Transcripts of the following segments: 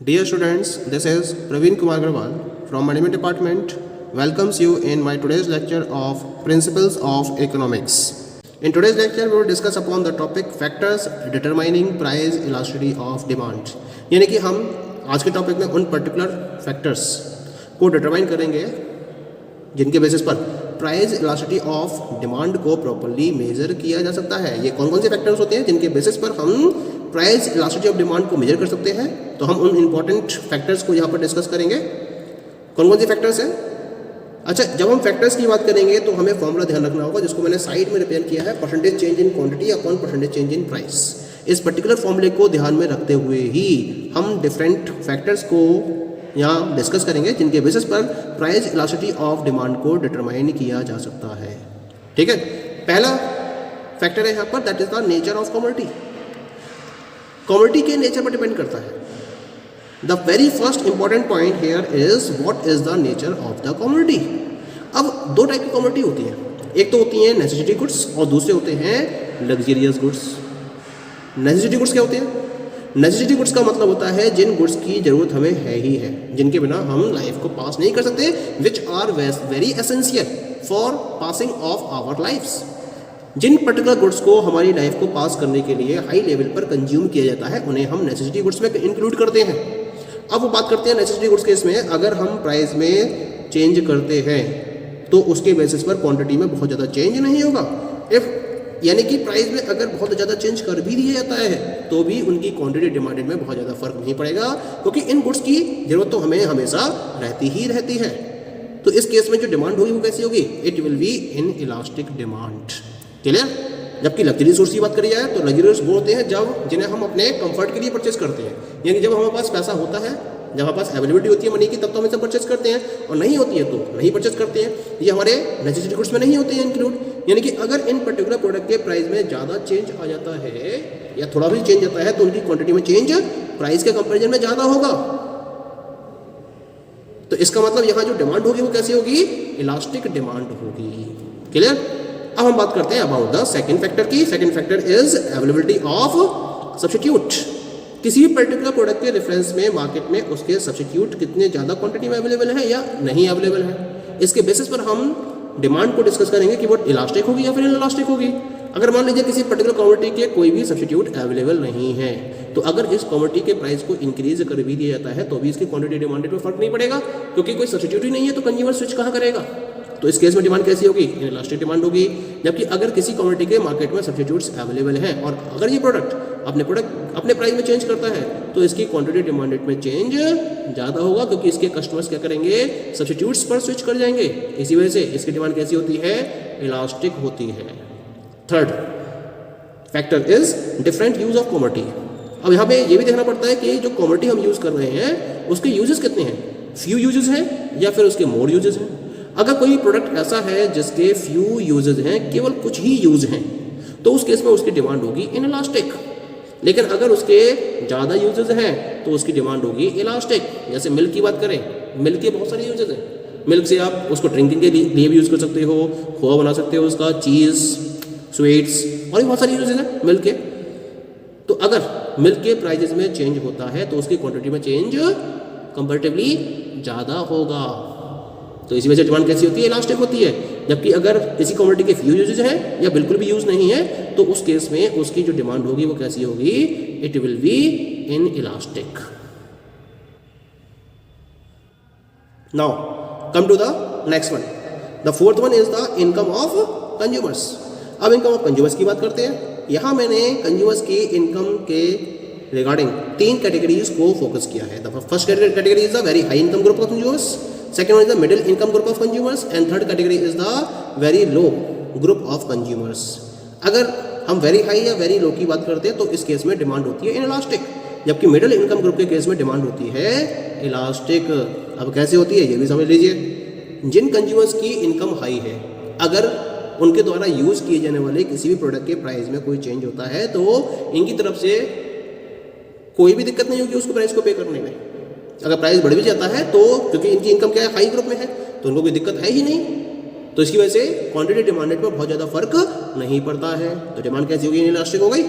Dear students, this is Praveen Kumar Agarwal from Management Department. Welcomes you in my today's lecture of Principles of Economics. In today's lecture, we will discuss upon the topic Factors Determining Price Elasticity of Demand. यानी कि हम आज के topic में उन particular factors को determine करेंगे जिनके बेसिस पर प्राइस इलास्टिसिटी ऑफ डिमांड को प्रॉपर्ली मेजर किया जा सकता है। ये कौन कौन से फैक्टर्स होते हैं जिनके बेसिस पर हम प्राइस इलास्टिसिटी ऑफ डिमांड को मेजर कर सकते हैं। तो हम उन इंपॉर्टेंट फैक्टर्स को यहाँ पर डिस्कस करेंगे। कौन कौन से फैक्टर्स हैं? अच्छा, जब हम फैक्टर्स की बात करेंगे तो हमें फॉर्मूला ध्यान रखना होगा जिसको मैंने साइड में रिप्रेजेंट किया है, percentage change in quantity upon percentage change in price. इस पर्टिकुलर फॉर्मूले को ध्यान में रखते हुए ही हम डिफरेंट फैक्टर्स को यहाँ डिस्कस करेंगे जिनके बेसिस पर प्राइस इलास्टिसिटी ऑफ डिमांड को डिटरमाइन किया जा सकता है। ठीक है, पहला फैक्टर है यहाँ पर, that is the nature of commodity. Commodity के नेचर पर डिपेंड करता है। The very first important point here is what is the nature of the commodity. अब दो टाइप की कमोडिटी होती है, एक तो होती है नेसेसिटी गुड्स और दूसरे होते हैं लग्जरियस गुड्स। नेसेसिटी गुड्स क्या होते हैं? नेसेसिटी गुड्स का मतलब होता है जिन गुड्स की जरूरत हमें है ही है, जिनके बिना हम लाइफ को पास नहीं कर सकते, which are very essential for passing of our lifes. जिन पर्टिकुलर गुड्स को हमारी लाइफ को पास करने के लिए हाई लेवल पर कंज्यूम किया जाता है उन्हें हम नेसेसिटी गुड्स में इंक्लूड करते हैं। अब वो बात करते हैं नेसेसिटी गुड्स के इसमें अगर हम प्राइस में चेंज करते हैं तो उसके बेसिस पर क्वांटिटी में बहुत ज़्यादा चेंज नहीं होगा। इफ यानी कि प्राइस में अगर बहुत ज़्यादा चेंज कर भी दिया जाता है तो भी उनकी क्वांटिटी डिमांडेड में बहुत ज़्यादा फर्क नहीं पड़ेगा, क्योंकि इन गुड्स की जरूरत तो हमें हमेशा रहती ही रहती है। तो इस केस में जो डिमांड होगी वो कैसी होगी? It will be inelastic demand. Clear? जबकि लग्जरियस गुड्स की बात करी जाए तो लग्जरियस वो होते हैं जब जिन्हें हम अपने कंफर्ट के लिए परचेस करते हैं, यानी जब हमारे पास पैसा होता है, जब हमारे पास अवेलेबिलिटी होती है मनी की, तब तो हम इसे परचेस करते हैं, और नहीं होती है तो नहीं परचेस करते हैं। ये हमारे नेसेसिटी गुड्स में नहीं होते हैं इंक्लूड। यानी कि अगर इन पर्टिकुलर प्रोडक्ट के प्राइस में ज़्यादा चेंज आ जाता है या थोड़ा भी चेंज आता है तो उनकी क्वांटिटी में चेंज प्राइस के कंपैरिजन में ज़्यादा होगा। तो इसका मतलब यहाँ जो डिमांड होगी वो कैसी होगी? इलास्टिक डिमांड होगी। क्लियर? अब हम बात करते हैं अबाउट द सेकंड फैक्टर की। Second factor is availability of substitute. किसी भी पर्टिकुलर प्रोडक्ट के रेफरेंस में मार्केट में उसके सब्स्टिट्यूट कितने ज़्यादा क्वांटिटी में अवेलेबल है या नहीं अवेलेबल है, इसके बेसिस पर हम डिमांड को डिस्कस करेंगे कि वो इलास्टिक होगी या फिर इनइलास्टिक होगी। अगर मान लीजिए किसी पर्टिकुलर कमोडिटी के कोई भी सब्स्टिट्यूट अवेलेबल नहीं है तो अगर इस कमोडिटी के प्राइस को इंक्रीज कर भी दिया जाता है तो भी इसकी क्वांटिटी डिमांडेड में फर्क नहीं पड़ेगा, क्योंकि कोई सब्स्टिट्यूट ही नहीं है तो कंज्यूमर स्विच कहाँ करेगा। तो इस केस में डिमांड कैसी होगी? इनइलास्टिक डिमांड होगी। जबकि अगर किसी कमोडिटी के मार्केट में सब्स्टिट्यूट्स अवेलेबल हैं और अगर ये प्रोडक्ट अपने प्राइस में चेंज करता है तो इसकी क्वांटिटी डिमांडेड में चेंज ज़्यादा होगा, क्योंकि इसके कस्टमर्स क्या करेंगे? सब्स्टिट्यूट्स पर स्विच कर जाएंगे। इसी वजह से इसकी डिमांड कैसी होती है? इलास्टिक होती है। Third factor is different use of commodity. अब यहाँ पे ये भी देखना पड़ता है कि जो कमोडिटी हम यूज़ कर रहे हैं उसके यूजेस कितने हैं, फ्यू यूजेस हैं या फिर उसके मोर यूजेस हैं। अगर कोई प्रोडक्ट ऐसा है जिसके फ्यू यूजेस हैं, केवल कुछ ही यूज हैं, तो उस केस में उसकी डिमांड होगी इनइलास्टिक। लेकिन अगर उसके ज़्यादा यूजेस हैं तो उसकी डिमांड होगी इलास्टिक। जैसे मिल्क की बात करें, मिल्क के बहुत सारे यूजेस हैं। मिल्क से आप उसको ड्रिंकिंग के लिए भी यूज़ कर सकते हो, खोआ बना सकते हो उसका, चीज़, स्वीट्स और भी बहुत सारे यूजेस हैं मिल्क के। तो अगर मिल्क के प्राइजेस में चेंज होता है तो उसकी क्वांटिटी में चेंज कंपैरेटिवली ज़्यादा होगा। तो इसी वजह से डिमांड कैसी होती है? इलास्टिक होती है। जबकि अगर किसी कमोडिटी के फ्यू यूजेज हैं या बिल्कुल भी यूज नहीं है तो उस केस में उसकी जो डिमांड होगी वो कैसी होगी? It will be inelastic. Now come to the next one. The fourth one is the income of consumers. अब इनकम ऑफ कंज्यूमर्स की बात करते हैं। यहाँ मैंने कंज्यूमर्स की इनकम के रिगार्डिंग 3 कैटेगरीज को फोकस किया है। The first category is the very high income group of consumers, second one is the middle income group of consumers and third category is the very low group of consumers. अगर हम very high या very low की बात करते हैं तो इस case में डिमांड होती है इनइलास्टिक, जबकि मिडिल इनकम ग्रुप के केस में डिमांड होती है इलास्टिक। अब कैसे होती है ये भी समझ लीजिए। जिन कंज्यूमर्स की इनकम हाई है, अगर उनके द्वारा यूज़ किए जाने वाले किसी भी प्रोडक्ट के प्राइस में कोई चेंज होता है तो इनकी तरफ से कोई भी दिक्कत नहीं होगी उसको प्राइस को पे करने में। अगर प्राइस बढ़ भी जाता है तो क्योंकि इनकी इनकम क्या है? हाई ग्रुप में है, तो उनको कोई दिक्कत है ही नहीं। तो इसकी वजह से क्वांटिटी डिमांडेड पर बहुत ज़्यादा फर्क नहीं पड़ता है। तो डिमांड कैसी होगी? इनइलास्टिक हो गई।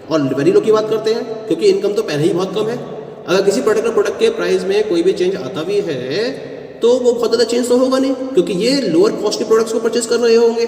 और वेरी लो की बात करते हैं, क्योंकि इनकम तो पहले ही बहुत कम है। अगर किसी पर्टिकुलर प्रोडक्ट के प्राइस में कोई भी चेंज आता भी है तो वो बहुत ज़्यादा चेंज तो होगा नहीं, क्योंकि ये लोअर कॉस्ट के प्रोडक्ट्स को परचेज कर रहे होंगे।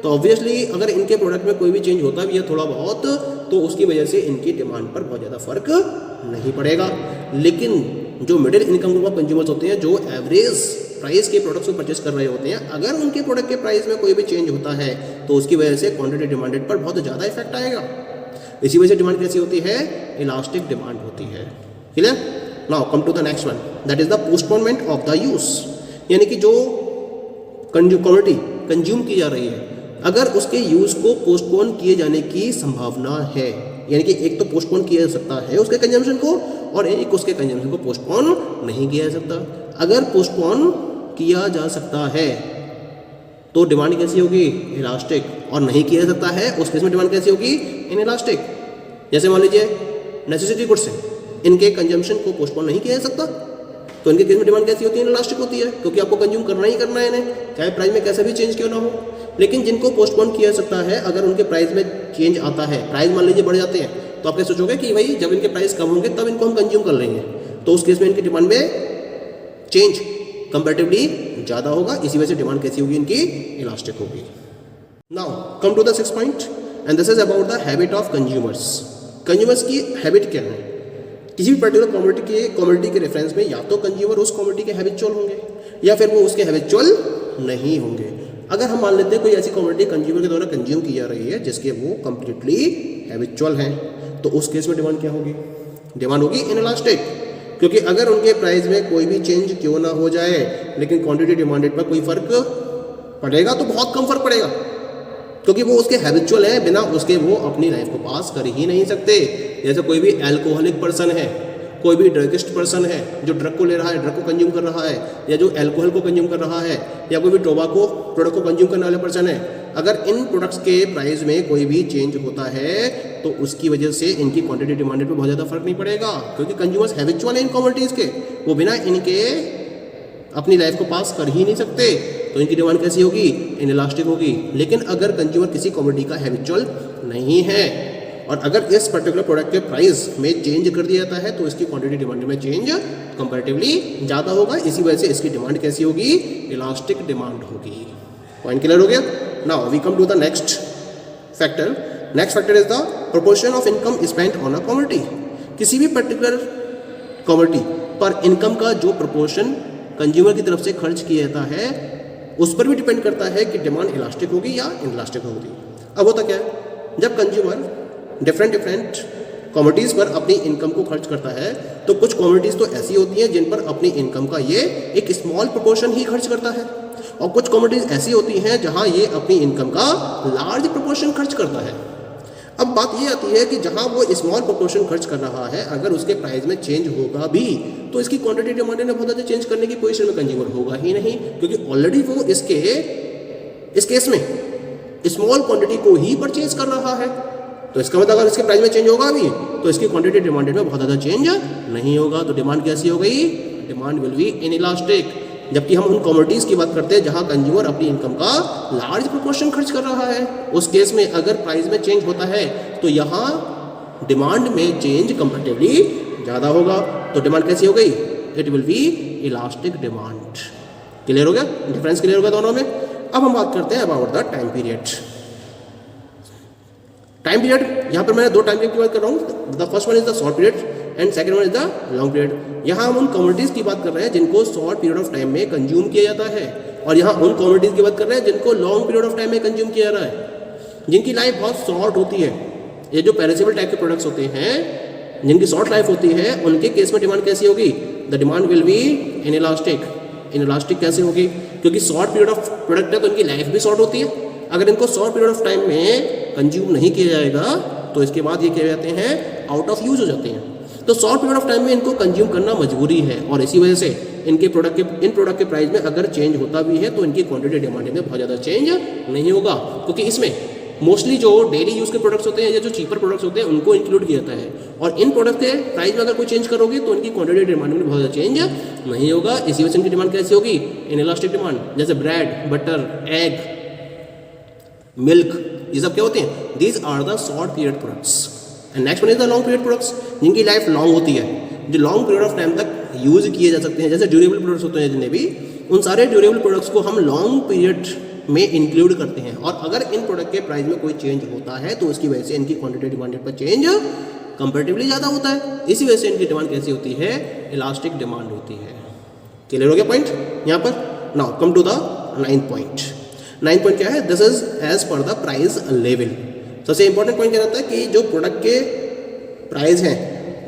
तो ऑब्वियसली अगर इनके प्रोडक्ट में कोई भी चेंज होता भी है थोड़ा बहुत, तो उसकी वजह से इनकी डिमांड पर बहुत ज़्यादा फर्क नहीं पड़ेगा। लेकिन जो middle income group of consumers होते हैं, जो एवरेज प्राइस के प्रोडक्ट्स को परचेज कर रहे होते हैं, अगर उनके प्रोडक्ट के प्राइस में कोई भी चेंज होता है तो उसकी वजह से क्वांटिटी डिमांडेड पर बहुत ज़्यादा इफेक्ट आएगा। इसी वजह से डिमांड कैसी होती है? इलास्टिक डिमांड होती है। Clear? Now come to the next one, that is the postponement of the use. यानी कि जो कमोडिटी कंज्यूम की जा रही है, अगर उसके यूज को पोस्टपोन किए जाने की संभावना है, यानी कि एक तो पोस्टपोन किया जा सकता है उसके कंजम्पशन को, और एक उसके कंजम्पशन को पोस्टपोन नहीं किया जा सकता। अगर पोस्टपोन किया जा सकता है तो डिमांड कैसी होगी? इलास्टिक। और नहीं किया जा सकता है उस केस में डिमांड कैसी होगी? इनइलास्टिक। जैसे मान लीजिए नेसेसिटी गुड्स हैं, इनके कंजम्पशन को पोस्टपोन नहीं किया जा सकता, तो इनके केस में डिमांड कैसी होती है? इनइलास्टिक होती है, क्योंकि आपको कंज्यूम करना ही करना है इन्हें, चाहे प्राइस में कैसा भी चेंज क्यों ना हो। लेकिन जिनको पोस्टपोन किया जा सकता है, अगर उनके प्राइस में चेंज आता है, प्राइस मान लीजिए बढ़ जाते हैं, तो आप क्या सोचोगे कि भाई जब इनके प्राइस कम होंगे तब इनको हम कंज्यूम कर लेंगे, तो उस केस में इनकी डिमांड में चेंज कंपैरेटिवली ज़्यादा होगा। इसी वजह से डिमांड कैसी होगी? इनकी इलास्टिक होगी। Now come to the 6th point, and this is about the habit of consumers. Consumers की हैबिट क्या है? किसी भी पर्टिकुलर कमोडिटी के रेफरेंस में या तो कंज्यूमर उस कमोडिटी के हैबिचुअल होंगे या फिर वो उसके हैबिचुअल नहीं होंगे। अगर हम मान लेते हैं कोई ऐसी कमोडिटी कंज्यूमर के द्वारा कंज्यूम की जा रही है जिसके वो कंप्लीटली हैबिचुअल हैं, तो उस केस में डिमांड क्या होगी? डिमांड होगी इनइलास्टिक, क्योंकि अगर उनके प्राइस में कोई भी चेंज क्यों ना हो जाए लेकिन क्वांटिटी डिमांडेड पर कोई फर्क पड़ेगा तो बहुत कम फर्क पड़ेगा, क्योंकि वो उसके हैबिचुअल है, बिना उसके वो अपनी लाइफ को पास कर ही नहीं सकते। जैसे कोई भी एल्कोहलिक पर्सन है, कोई भी ड्रगिस्ट पर्सन है जो ड्रग को ले रहा है, ड्रग को कंज्यूम कर रहा है, या जो एल्कोहल को कंज्यूम कर रहा है, या कोई भी टोबाको प्रोडक्ट को कंज्यूम करने वाले पर्सन है, अगर इन प्रोडक्ट्स के प्राइस में कोई भी चेंज होता है तो उसकी वजह से इनकी क्वांटिटी डिमांडेड पे बहुत ज़्यादा फर्क नहीं पड़ेगा, क्योंकि कंज्यूमर्स हैबिचुअल है इन कमोडिटीज़ के, वो बिना इनके अपनी लाइफ को पास कर ही नहीं सकते, तो इनकी डिमांड कैसी होगी? इनइलास्टिक होगी। लेकिन अगर कंज्यूमर किसी कमोडिटी का हैबिचुअल नहीं है और अगर इस पर्टिकुलर प्रोडक्ट के प्राइस में चेंज कर दिया जाता है तो इसकी क्वांटिटी डिमांड में चेंज कंपैरेटिवली ज़्यादा होगा। इसी वजह से इसकी डिमांड कैसी होगी? इलास्टिक डिमांड होगी। पॉइंट क्लियर हो गया? Now we come to the next factor. Next factor is the proportion of income spent on a commodity. किसी भी पर्टिकुलर कमोडिटी पर इनकम का जो प्रोपोर्शन कंज्यूमर की तरफ से खर्च किया जाता है उस पर भी डिपेंड करता है कि डिमांड इलास्टिक होगी या इनइलास्टिक होगी। अब होता क्या है, जब कंज्यूमर डिफरेंट कमोडिटीज़ पर अपनी इनकम को खर्च करता है तो कुछ कमोडिटीज़ तो ऐसी होती हैं जिन पर अपनी इनकम का ये एक स्मॉल प्रोपोर्शन ही खर्च करता है, और कुछ कमोडिटीज़ ऐसी होती हैं जहां ये अपनी इनकम का लार्ज प्रोपोर्शन खर्च करता है। अब बात ये आती है कि जहां वो स्मॉल प्रोपोर्शन खर्च कर रहा है, अगर उसके प्राइस में चेंज होगा भी तो इसकी क्वांटिटी डिमांड में बहुत ज़्यादा चेंज करने की पोजीशन में कंज्यूमर होगा ही नहीं, क्योंकि ऑलरेडी वो इस केस में स्मॉल क्वांटिटी को ही परचेज कर रहा है। तो इसका मतलब अगर इसके प्राइस में चेंज होगा भी तो इसकी क्वांटिटी डिमांडेड में बहुत ज़्यादा चेंज नहीं होगा, तो डिमांड कैसी हो गई? Demand will be inelastic. जबकि हम उन कमोडिटीज़ की बात करते हैं जहां कंज्यूमर अपनी इनकम का लार्ज प्रोपोर्शन खर्च कर रहा है, उस केस में अगर प्राइस में चेंज होता है तो यहाँ डिमांड में चेंज कंपैरेटिवली ज़्यादा होगा, तो डिमांड कैसी हो गई? It will B elastic demand. Clear हो गया? डिफरेंस क्लियर हो गया दोनों में। अब हम बात करते हैं about the time period. Time period, यहाँ पर मैं दो टाइम पीरियड की बात कर रहा हूँ। The first one is the short period and second one is the long period. यहाँ हम उन कमोडिटीज़ की बात कर रहे हैं जिनको शॉर्ट पीरियड ऑफ टाइम में कंज्यूम किया जाता है, और यहाँ उन कमोडिटीज़ की बात कर रहे हैं जिनको लॉन्ग पीरियड ऑफ टाइम में कंज्यूम किया जा रहा है, जिनकी लाइफ बहुत शॉर्ट होती है। ये जो पेरिसेबल टाइप के प्रोडक्ट्स होते हैं जिनकी शॉर्ट लाइफ होती है, उनके केस में डिमांड कैसी होगी? The demand will be inelastic. Inelastic कैसे होगी? क्योंकि शॉर्ट पीरियड ऑफ प्रोडक्ट है तो इनकी लाइफ भी शॉर्ट होती है। अगर इनको शॉर्ट पीरियड ऑफ टाइम में कंज्यूम नहीं किया जाएगा तो इसके बाद ये क्या जाते हैं? आउट ऑफ यूज हो जाते हैं। तो शॉर्ट पीरियड ऑफ टाइम में इनको कंज्यूम करना मजबूरी है, और इसी वजह से इन प्रोडक्ट के प्राइस में अगर चेंज होता भी है तो इनकी क्वांटिटी डिमांड में बहुत ज़्यादा चेंज नहीं होगा, क्योंकि इसमें मोस्टली जो डेली यूज़ के प्रोडक्ट्स होते हैं या जो चीपर प्रोडक्ट्स होते हैं उनको इंक्लूड किया जाता है, और इन प्रोडक्ट के प्राइस में अगर कोई चेंज करोगे तो इनकी क्वांटिटी डिमांड में बहुत ज़्यादा चेंज नहीं होगा। इसी वजह से इनकी डिमांड कैसी होगी? Inelastic demand. जैसे ब्रेड, बटर, एग, मिल्क, ये सब क्या होते हैं? These are the short period products. And next one is the long period products, जिनकी लाइफ लॉन्ग होती है। जो लॉन्ग पीरियड ऑफ टाइम तक यूज किए जा सकते हैं, जैसे ड्यूरेबल प्रोडक्ट्स होते हैं जितने भी, उन सारे ड्यूरेबल प्रोडक्ट्स को हम लॉन्ग पीरियड में इंक्लूड करते हैं। और अगर इन प्रोडक्ट के प्राइस में कोई चेंज होता है तो उसकी वजह से इनकी क्वांटिटी डिमांडेड पर चेंज कंपैरेटिवली ज़्यादा होता है। इसी वजह से इनकी डिमांड कैसी होती है, इलास्टिक डिमांड होती है। क्लियर हो गया पॉइंट यहाँ पर। Now come to the 9th point. 9th point क्या है, this is as per the price level. सबसे इंपॉर्टेंट पॉइंट क्या रहता है कि जो प्रोडक्ट के प्राइस हैं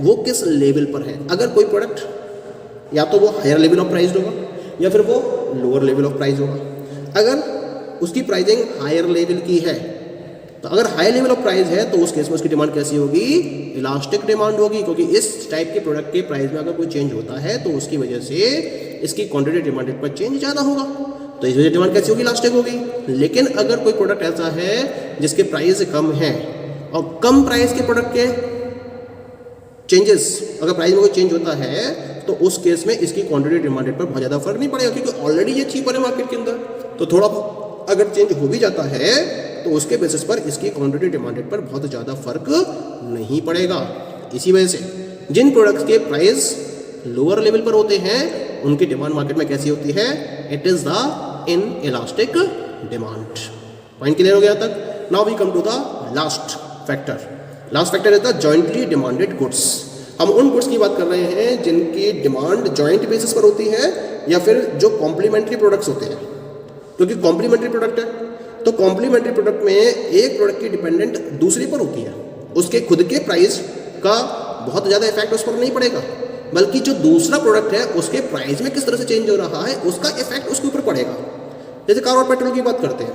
वो किस लेवल पर है। अगर कोई प्रोडक्ट या तो वो हायर लेवल ऑफ प्राइस होगा या फिर वो लोअर लेवल ऑफ प्राइस होगा। अगर उसकी प्राइसिंग हायर लेवल की है तो अगर हाई लेवल ऑफ प्राइस है तो उस केस में उसकी डिमांड कैसी होगी, इलास्टिक डिमांड होगी, क्योंकि इस टाइप के प्रोडक्ट के प्राइस में अगर कोई चेंज होता है तो उसकी वजह से इसकी क्वांटिटी डिमांडेड पर चेंज ज़्यादा होगा, तो इस वजह से डिमांड कैसी होगी, इलास्टिक होगी। लेकिन अगर कोई प्रोडक्ट ऐसा है जिसके प्राइस कम है और कम प्राइस के प्रोडक्ट के चेंजेस, अगर प्राइस में कोई चेंज होता है तो उस केस में इसकी क्वांटिटी डिमांडेड पर बहुत ज़्यादा फर्क नहीं पड़ेगा, क्योंकि ऑलरेडी ये चीपर है मार्केट के अंदर। तो थोड़ा अगर चेंज हो भी जाता है तो उसके बेसिस पर इसकी क्वांटिटी डिमांडेड पर बहुत ज़्यादा फर्क नहीं पड़ेगा। इसी वजह से जिन प्रोडक्ट्स के प्राइस लोअर लेवल पर होते हैं उनकी डिमांड मार्केट में कैसी होती है, it is the inelastic demand. Point clear हो गया तक। Now we come to the last factor. Last factor is the jointly demanded goods. हम उन गुड्स की बात कर रहे हैं जिनकी डिमांड जॉइंट बेसिस पर होती है या फिर जो कॉम्प्लीमेंट्री प्रोडक्ट्स होते हैं, क्योंकि कॉम्प्लीमेंट्री प्रोडक्ट है तो कॉम्प्लीमेंट्री प्रोडक्ट में एक प्रोडक्ट की डिपेंडेंट दूसरे पर होती है, उसके खुद के प्राइस का बहुत ज़्यादा इफेक्ट उस पर नहीं पड़ेगा, बल्कि जो दूसरा प्रोडक्ट है उसके प्राइस में किस तरह से चेंज हो रहा है उसका इफेक्ट उसके ऊपर पड़ेगा। जैसे कार और पेट्रोल की बात करते हैं,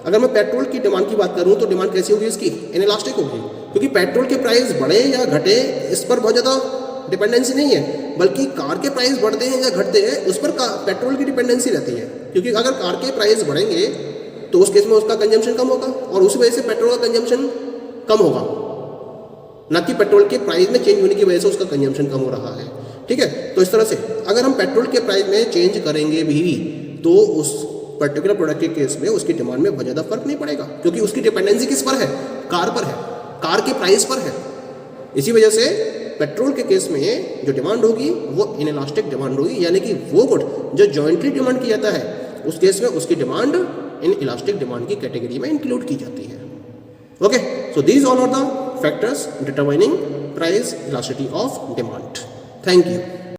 अगर मैं पेट्रोल की डिमांड की बात करूं तो डिमांड कैसी होगी इसकी, इनइलास्टिक होगी, क्योंकि पेट्रोल के प्राइस बढ़े या घटे इस पर बहुत ज़्यादा डिपेंडेंसी नहीं है, बल्कि कार के प्राइस बढ़ते हैं या घटते हैं उस पर पेट्रोल की डिपेंडेंसी रहती है। क्योंकि अगर कार के प्राइस बढ़ेंगे तो उस केस में उसका कंजम्पशन कम होगा और उस वजह से पेट्रोल का कंजम्पशन कम होगा, ना कि पेट्रोल के प्राइस में चेंज होने की वजह से उसका कंजम्पशन कम हो रहा है। ठीक है, तो इस तरह से अगर हम पेट्रोल के प्राइस में चेंज करेंगे भी तो उस पर्टिकुलर प्रोडक्ट के केस में उसकी डिमांड में बहुत ज़्यादा फर्क नहीं पड़ेगा, क्योंकि उसकी डिपेंडेंसी किस पर है, कार पर है, कार के प्राइस पर है। इसी वजह से पेट्रोल के केस में जो डिमांड होगी वो इनइलास्टिक डिमांड होगी, यानी कि वो गुड जो जॉइंटली डिमांड किया जाता है उस केस में उसकी डिमांड इन इलास्टिक डिमांड की कैटेगरी में इंक्लूड की जाती है। Okay, so these all are the factors determining price elasticity of demand. Thank you.